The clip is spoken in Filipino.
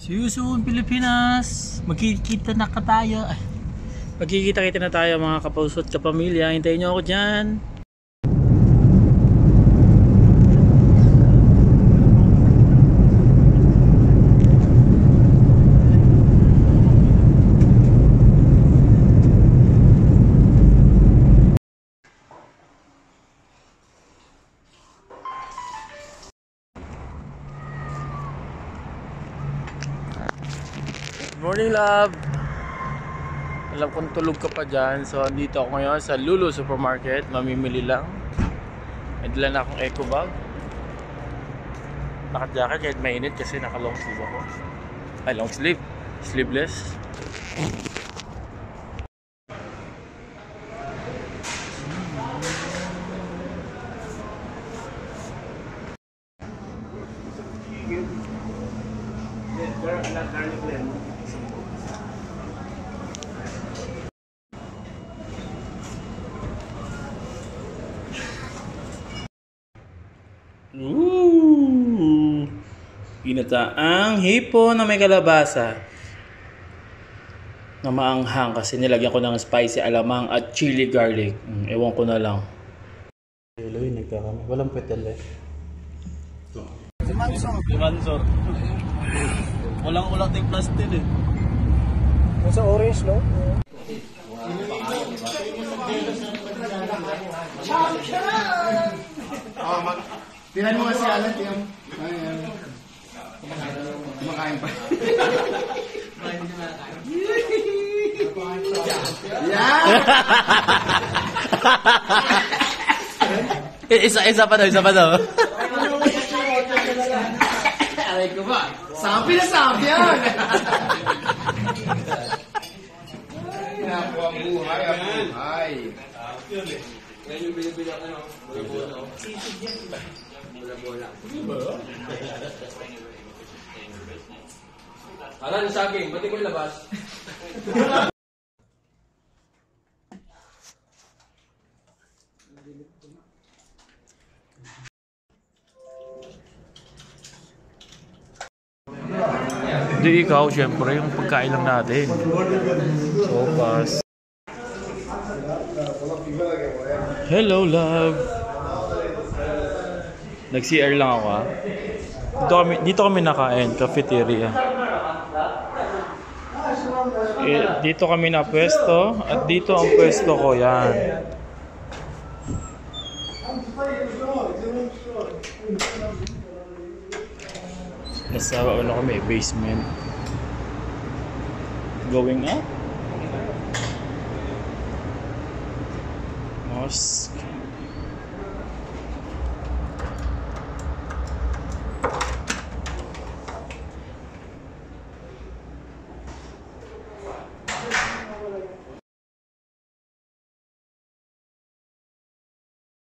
See you soon, Pilipinas! Magkikita na ka tayo. Magkikita-kita na tayo mga kapuso at kapamilya. Hintayin nyo ako dyan. Morning, love. Alam kong tulog ka pa dyan. So, andito ako ngayon sa Lulu Supermarket. Mamimili lang. May dala na akong eco bag. Naka-jacket kahit mainit kasi naka-long sleeve ako. Ay, long sleeve. Sleeveless. Ginataang hipon na may kalabasa na maanghang kasi nilagyan ko ng spicy alamang at chili garlic. Ewan ko na lang. Hello, nagkakami. Walang petal eh. Limansor. Walang ting plastic eh. Nasa orange, no? Tinan mo nga si Alan, tiyan. Kumakain pa. Yeah! isa pa daw. Aray ko ba? Sabi yan! Ang buhay. Ngayon yung binibili ako ng bola-bola. Sisig yan. Bola-bola. Alan, saging. Ba't ko ilabas? Hindi ikaw, syempre, yung pagkain lang natin. Sopas. Hello, love. Nag-CR lang ako, ha. Dito kami nakain, cafeteria. Dito kami na pwesto at dito ang pwesto ko, yan. Nasa ano kami, basement. Going up. Mosque.